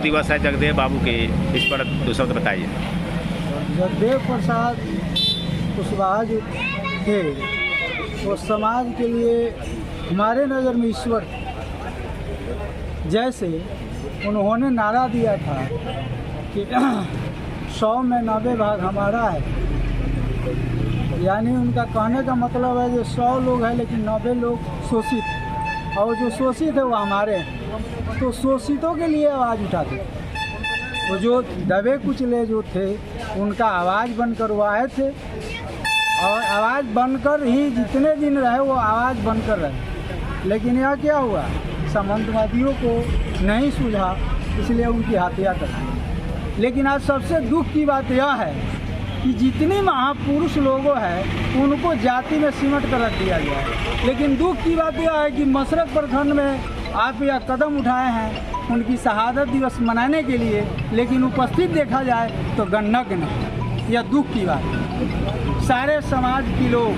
दिवस है जगदेव बाबू के, इस पर दो शब्द बताइए। जगदेव प्रसाद कुशवाहा जो थे वो समाज के लिए हमारे नज़र में ईश्वर थे। जैसे उन्होंने नारा दिया था कि 100 में 90 भाग हमारा है, यानी उनका कहने का मतलब है जो 100 लोग हैं लेकिन 90 लोग शोषित, और जो शोषित है वो हमारे हैं। तो शोषितों के लिए आवाज़ उठाते, वो जो दबे कुचले जो थे उनका आवाज़ बनकर वो आए थे, और आवाज़ बनकर ही जितने दिन रहे वो आवाज़ बनकर रहे। लेकिन यह क्या हुआ, सामंतवादियों को नहीं सूझा, इसलिए उनकी हत्या कर दी। लेकिन आज सबसे दुख की बात यह है कि जितने महापुरुष लोगों हैं उनको जाति में सिमट कर रख दिया गया है। लेकिन दुख की बात यह है कि मशरक प्रखंड में आप यह कदम उठाए हैं उनकी शहादत दिवस मनाने के लिए, लेकिन उपस्थित देखा जाए तो गणनज्ञ नहीं। यह दुख की बात है। सारे समाज के लोग,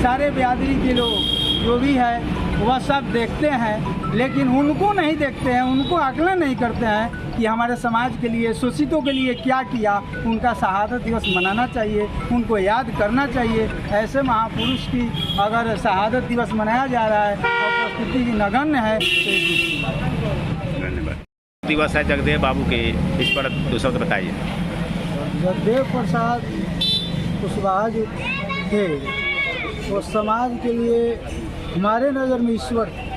सारे बिरादरी के लोग जो भी है वह सब देखते हैं, लेकिन उनको नहीं देखते हैं, उनको आकलन नहीं करते हैं कि हमारे समाज के लिए, शोषितों के लिए क्या किया। उनका शहादत दिवस मनाना चाहिए, उनको याद करना चाहिए। ऐसे महापुरुष की अगर शहादत दिवस मनाया जा रहा है और उपस्थिति की नगण्य है तो एक दुख की बात है। धन्यवाद। दिवस है जगदेव बाबू के, इस पर दो शब्द बताइए। जगदेव प्रसाद कुशवाहा जो थे वो समाज के लिए हमारे नज़र में ईश्वर थे।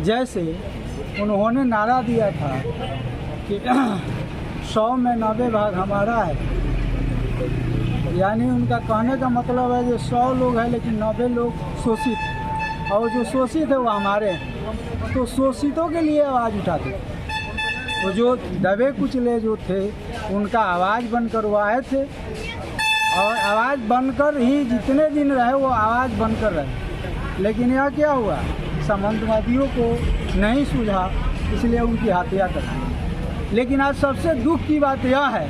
जैसे उन्होंने नारा दिया था कि 100 में 90 भाग हमारा है, यानी उनका कहने का मतलब है जो 100 लोग हैं लेकिन 90 लोग शोषित, और जो शोषित है वो हमारे हैं। तो शोषितों के लिए आवाज़ उठाते, वो जो दबे कुचले जो थे उनका आवाज़ बनकर वो आए थे, और आवाज़ बनकर ही जितने दिन रहे वो आवाज़ बनकर रहे। लेकिन यह क्या हुआ, सामंतवादियों को नहीं सूझा, इसलिए उनकी हत्या कर दी। लेकिन आज सबसे दुख की बात यह है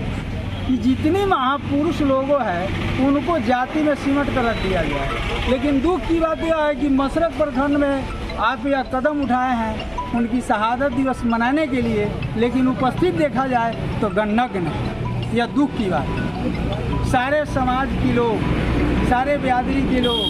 कि जितने महापुरुष लोगों हैं उनको जाति में सिमट कर रख दिया गया है। लेकिन दुख की बात यह है कि मशरक प्रखंड में आप यह कदम उठाए हैं उनकी शहादत दिवस मनाने के लिए, लेकिन उपस्थित देखा जाए तो गणनज्ञ नहीं। यह दुख की बात है। सारे समाज के लोग, सारे बिरादरी के लोग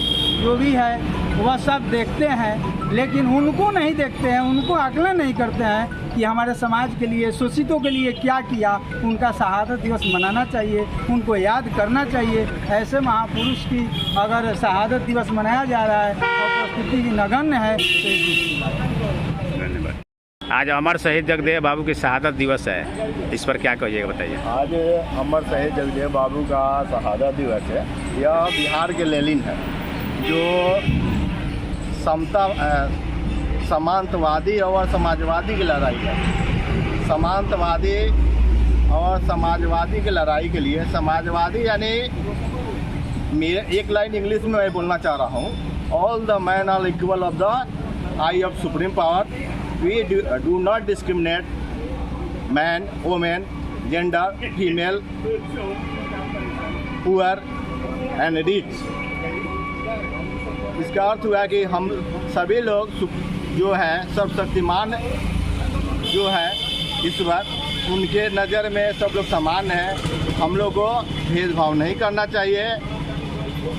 जो भी है वह सब देखते हैं, लेकिन उनको नहीं देखते हैं, उनको आकलन नहीं करते हैं कि हमारे समाज के लिए, शोषितों के लिए क्या किया। उनका शहादत दिवस मनाना चाहिए, उनको याद करना चाहिए। ऐसे महापुरुष की अगर शहादत दिवस मनाया जा रहा है और उपस्थिति की नगण्य है तो एक दुख की बात है। धन्यवाद। आज अमर शहीद जगदेव बाबू की शहादत दिवस है, इस पर क्या कहिएगा बताइए। आज अमर शहीद जगदेव बाबू का शहादत दिवस है। यह बिहार के लेनिन है जो समांतवादी और समाजवादी की लड़ाई है। समांतवादी और समाजवादी की लड़ाई के लिए, समाजवादी यानी मेरे एक लाइन इंग्लिश में मैं बोलना चाह रहा हूँ, all the man are equal of the eye of supreme power, we do not discriminate man, women, gender, female, poor and rich. इसका अर्थ हुआ कि हम सभी लोग जो हैं सब शक्तिमान जो है ईश्वर, उनके नज़र में सब लोग समान हैं। हम लोग को भेदभाव नहीं करना चाहिए,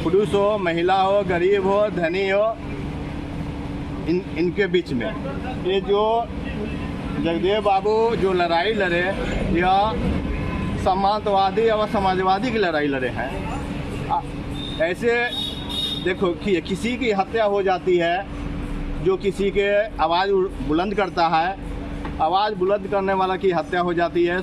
पुरुष हो, महिला हो, गरीब हो, धनी हो, इनके बीच में। ये जो जगदेव बाबू जो लड़ाई लड़े, यह समांतवादी और समाजवादी की लड़ाई लड़े हैं। ऐसे देखो कि किसी की हत्या हो जाती है जो किसी के आवाज़ बुलंद करता है, आवाज़ बुलंद करने वाला की हत्या हो जाती है।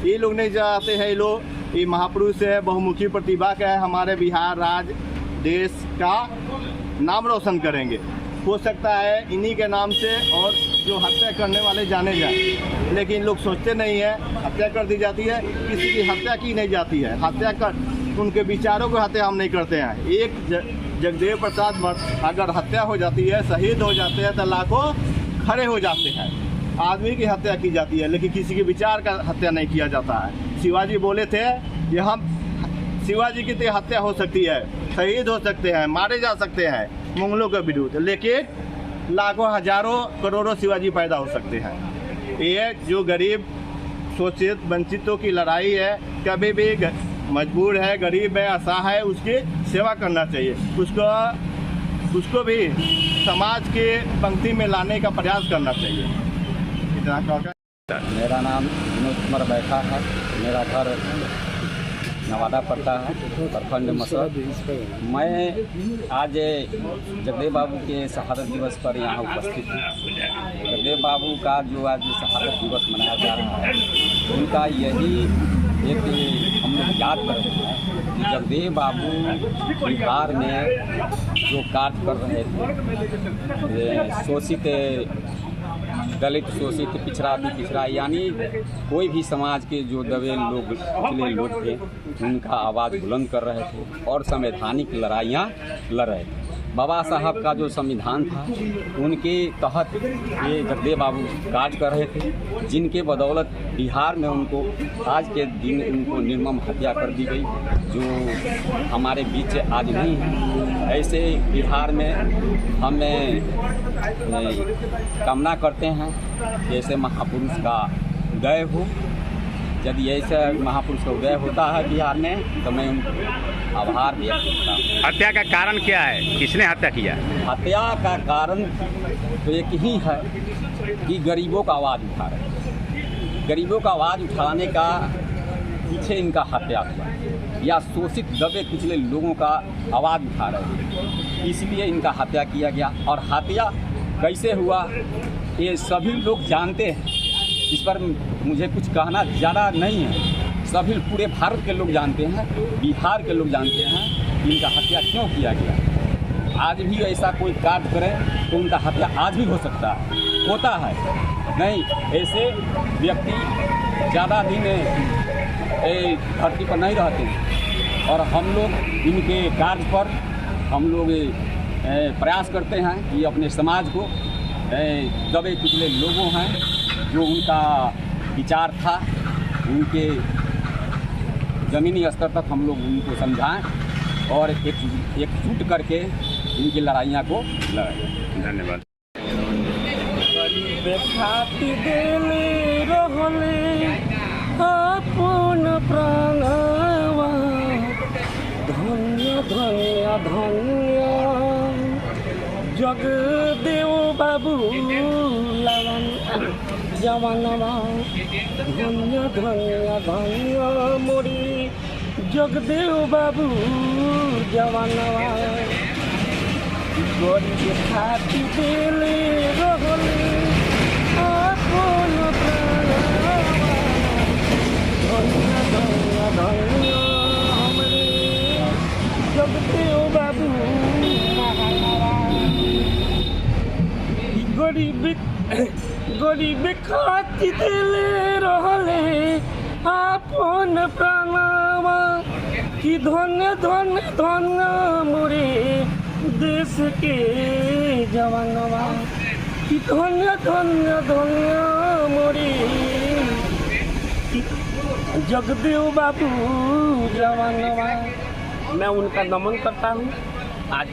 ये लोग नहीं चाहते हैं, ये लोग, ये महापुरुष है, बहुमुखी प्रतिभा का है, हमारे बिहार राज्य देश का नाम रोशन करेंगे। हो सकता है इन्हीं के नाम से और जो हत्या करने वाले जाने जाए, लेकिन लोग सोचते नहीं है, हत्या कर दी जाती है, किसी की हत्या की नहीं जाती है। हत्या कर उनके विचारों को हत्या हम नहीं करते हैं। एक जगदेव प्रसाद अगर हत्या हो जाती है, शहीद हो जाते हैं, तो लाखों खड़े हो जाते हैं। आदमी की हत्या की जाती है, लेकिन किसी के विचार का हत्या नहीं किया जाता है। शिवाजी बोले थे कि हम शिवाजी की तो हत्या हो सकती है, शहीद हो सकते हैं, मारे जा सकते हैं मुगलों के विरुद्ध, लेकिन लाखों हजारों करोड़ों शिवाजी पैदा हो सकते हैं। ये जो गरीब शोषित वंचितों की लड़ाई है, कभी भी मजबूर है, गरीब है, असहाय है, उसकी सेवा करना चाहिए, उसको भी समाज के पंक्ति में लाने का प्रयास करना चाहिए। इतना कहकर मेरा नाम विनोद कुमार बैठा है। मेरा घर नवादा पड़ता है, प्रखंड मसरत। मैं आज जगदेव बाबू के शहादत दिवस पर यहाँ उपस्थित हूँ। जगदेव बाबू का जो आज शहादत दिवस मनाया जा रहा है, उनका यही एक हम लोग याद कर रहे हैं कि जगदेव बाबू बिहार में जो कार्य कर रहे थे, शोषित दलित, शोषित, पिछड़ा यानी कोई भी समाज के जो दबे लोग, पिछले लोग थे, उनका आवाज़ बुलंद कर रहे थे और संवैधानिक लड़ाइयाँ लड़ रहे थे। बाबा साहब का जो संविधान था, उनके तहत ये जगदेव बाबू कार्य कर रहे थे, जिनके बदौलत बिहार में उनको आज के दिन उनको निर्मम हत्या कर दी गई, जो हमारे बीच आज नहीं है। ऐसे बिहार में हमें कामना करते हैं जैसे महापुरुष का उदय हो। यदि ऐसा महापुरुष का उदय होता है बिहार में तो मैं उनको आभार व्यक्त करता हूँ। हत्या का कारण क्या है, किसने हत्या किया? हत्या का कारण तो एक ही है कि गरीबों का आवाज़ उठा रहे, गरीबों का आवाज़ उठाने का पीछे इनका हत्या हुआ, या शोषित दबे कुचले लोगों का आवाज़ उठा रहे, इसलिए इनका हत्या किया गया। और हत्या कैसे हुआ ये सभी लोग जानते हैं, इस पर मुझे कुछ कहना ज़्यादा नहीं है। सभी पूरे भारत के लोग जानते हैं, बिहार के लोग जानते हैं कि इनका हत्या क्यों किया गया। आज भी ऐसा कोई कार्य करे तो उनका हत्या आज भी हो सकता है, होता है नहीं। ऐसे व्यक्ति ज़्यादा दिन धरती पर नहीं रहते और हम लोग इनके कार्य पर हम लोग प्रयास करते हैं कि अपने समाज को दबे कुचले लोगों हैं जो उनका विचार था, उनके ज़मीनी स्तर तक हम लोग उनको समझाएं और एकजुट करके इनकी लड़ाइयाँ को लड़ाएं। धन्यवाद। गरीब खातिर देले रहले अपन प्राणवा, धन्य धन्य धन्य जगदेव बाबू लालन जवानवा, धन्य धन्य धन्य मोरी जगदेव बाबू जवानवा। गरीब खातिर देले रहले अपन प्राणवा, धन्य धन्य धन्य हमरे जगदेव बाबू महानवा। गरीब खातिर देले रहले अपन प्राणवा, कि धन्य धन्य धन्य मोरे देश के जवानवा, कि धन्य धन्य धन्य मोरे जगदेव बाबू जवानवा। मैं उनका नमन करता हूँ। आज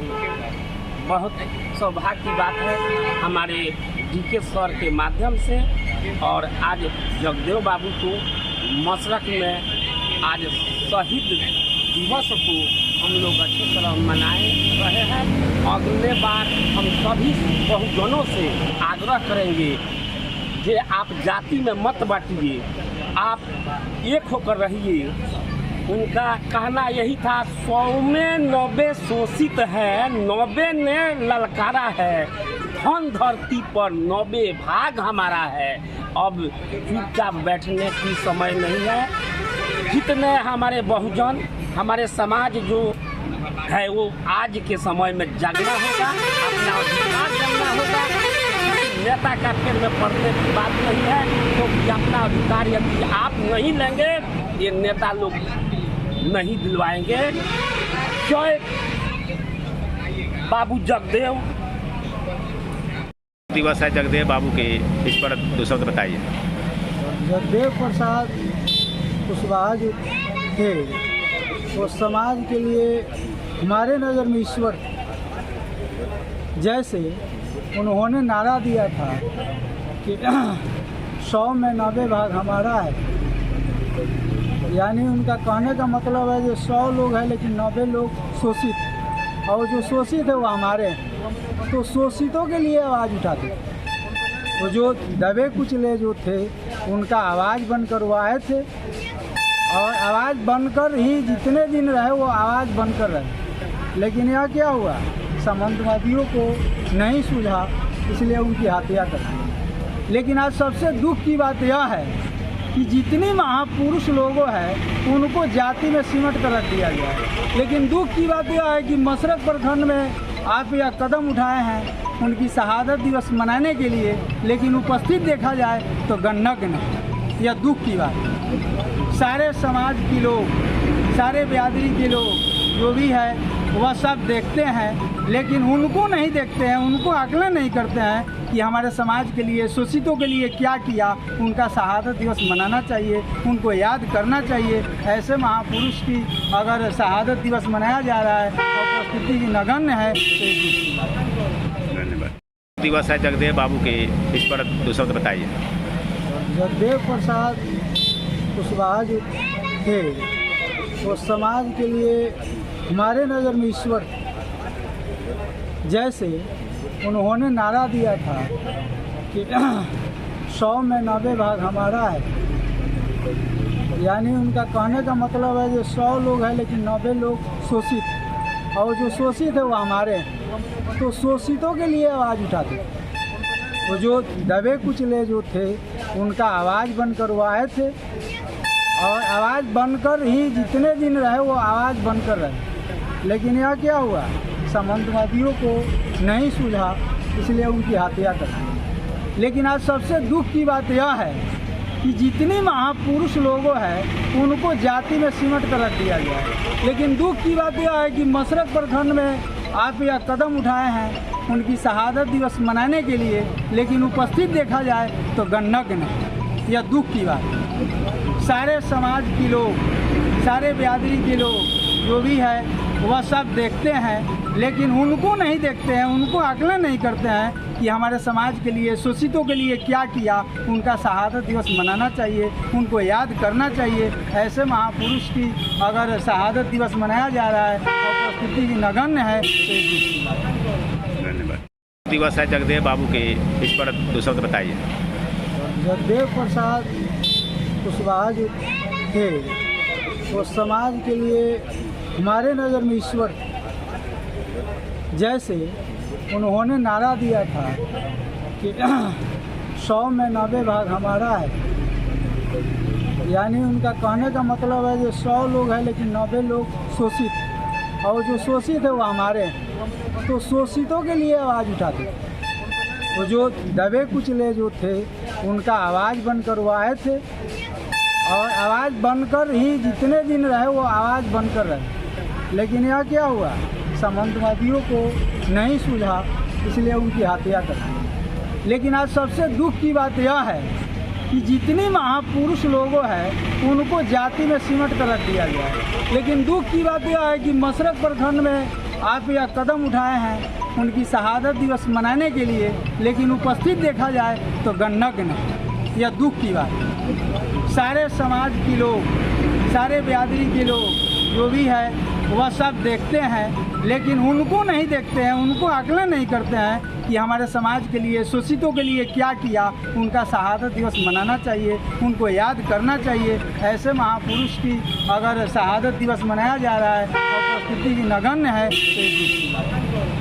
बहुत सौभाग्य की बात है हमारे डीके सर के माध्यम से, और आज जगदेव बाबू को मशरक में आज शहीद दिवस को हम लोग अच्छी तरह मनाए रहे हैं। अगले बार हम सभी बहुजनों से आग्रह करेंगे कि आप जाति में मत बांटिए, आप एक होकर रहिए। उनका कहना यही था, 100 में 90 शोषित है, 90 ने ललकारा है, धन धरती पर 90 भाग हमारा है। अब चुपचाप बैठने की समय नहीं है। जितने हमारे बहुजन, हमारे समाज जो है वो आज के समय में जागना होगा, अपना अधिकार जानना होगा। नेता का फेर में पड़ने की बात नहीं है, क्योंकि अपना अधिकार यदि आप नहीं लेंगे ये नेता लोग नहीं दिलवाएंगे। जय बाबू जगदेव। दिवस है जगदेव बाबू के, इस पर 2 शब्द बताइए। जगदेव प्रसाद कुशवाहा जो थे वो समाज के लिए हमारे नज़र में ईश्वर थे। जैसे उन्होंने नारा दिया था कि 100 में 90 भाग हमारा है। यानी उनका कहने का मतलब है जो 100 लोग हैं लेकिन 90 लोग शोषित, और जो शोषित है वो हमारे हैं। तो शोषितों के लिए आवाज़ उठाते, वो जो दबे कुचले जो थे उनका आवाज़ बनकर वो आए थे, और आवाज़ बनकर ही जितने दिन रहे वो आवाज़ बनकर रहे। लेकिन यह क्या हुआ, सामंतवादियों को नहीं सूझा, इसलिए उनकी हत्या कर दी। लेकिन आज सबसे दुख की बात यह है कि जितने महापुरुष लोगों हैं उनको जाति में सिमट कर रख दिया गया है। लेकिन दुख की बात यह है कि मशरक प्रखंड में आप यह कदम उठाए हैं उनकी शहादत दिवस मनाने के लिए, लेकिन उपस्थित देखा जाए तो गणनज्ञ नहीं। यह दुख की बात है। सारे समाज के लोग, सारे बिरादरी के लोग जो भी है वह सब देखते हैं, लेकिन उनको नहीं देखते हैं, उनको आकलन नहीं करते हैं कि हमारे समाज के लिए, शोषितों के लिए क्या किया। उनका शहादत दिवस मनाना चाहिए, उनको याद करना चाहिए। ऐसे महापुरुष की अगर शहादत दिवस मनाया जा रहा है और उपस्थिति नगण्य है तो एक दुख की बात है। धन्यवाद। दिवस है जगदेव बाबू के, इस पर दो शब्द बताइए। जगदेव प्रसाद कुशवाहा जो थे वो समाज के लिए हमारे नज़र में ईश्वर, जैसे उन्होंने नारा दिया था कि 100 में 90 भाग हमारा है। यानी उनका कहने का मतलब है जो 100 लोग हैं लेकिन 90 लोग शोषित, और जो शोषित है वो हमारे हैं। तो शोषितों के लिए आवाज़ उठाते, वो जो दबे कुचले जो थे उनका आवाज़ बनकर वो आए थे, और आवाज़ बनकर ही जितने दिन रहे वो आवाज़ बनकर रहे। लेकिन यह क्या हुआ, सामंतवादियों को नहीं सूझा, इसलिए उनकी हत्या कर दी। लेकिन आज सबसे दुख की बात यह है कि जितने महापुरुष लोगों हैं उनको जाति में सिमट कर रख दिया गया है। लेकिन दुख की बात यह है कि मशरक प्रखंड में आप यह कदम उठाए हैं उनकी शहादत दिवस मनाने के लिए, लेकिन उपस्थित देखा जाए तो गणनज्ञ नहीं। यह दुख की बात है। सारे समाज के लोग, सारे बिरादरी के लोग जो भी है वह सब देखते हैं, लेकिन उनको नहीं देखते हैं, उनको आकलन नहीं करते हैं कि हमारे समाज के लिए, शोषितों के लिए क्या किया। उनका शहादत दिवस मनाना चाहिए, उनको याद करना चाहिए। ऐसे महापुरुष की अगर शहादत दिवस मनाया जा रहा है और उपस्थिति नगण्य है तो एक दुख की बात है। धन्यवाद। दिवस है जगदेव बाबू के, इस पर दो शब्द बताइए। जगदेव प्रसाद कुशवाहा जो थे वो समाज के लिए हमारे नज़र में ईश्वर, जैसे उन्होंने नारा दिया था कि 100 में 90 भाग हमारा है। यानी उनका कहने का मतलब है जो 100 लोग हैं लेकिन 90 लोग शोषित, और जो शोषित है वो हमारे हैं। तो शोषितों के लिए आवाज़ उठाते, वो जो दबे कुचले जो थे उनका आवाज़ बनकर वो आए थे, और आवाज़ बनकर ही जितने दिन रहे वो आवाज़ बनकर रहे। लेकिन यह क्या हुआ, सामंतवादियों को नहीं सूझा, इसलिए उनकी हत्या कर दी। लेकिन आज सबसे दुख की बात यह है कि जितने महापुरुष लोगों हैं उनको जाति में सिमट कर रख दिया गया है। लेकिन दुख की बात यह है कि मशरक प्रखंड में आप यह कदम उठाए हैं उनकी शहादत दिवस मनाने के लिए, लेकिन उपस्थित देखा जाए तो गणनज्ञ नहीं। यह दुख की बात है। सारे समाज के लोग, सारे बिरादरी के लोग जो भी है वह सब देखते हैं, लेकिन उनको नहीं देखते हैं, उनको आकलन नहीं करते हैं कि हमारे समाज के लिए, शोषितों के लिए क्या किया। उनका शहादत दिवस मनाना चाहिए, उनको याद करना चाहिए। ऐसे महापुरुष की अगर शहादत दिवस मनाया जा रहा है और उपस्थिति नगण्य है तो एक दुख की बात है।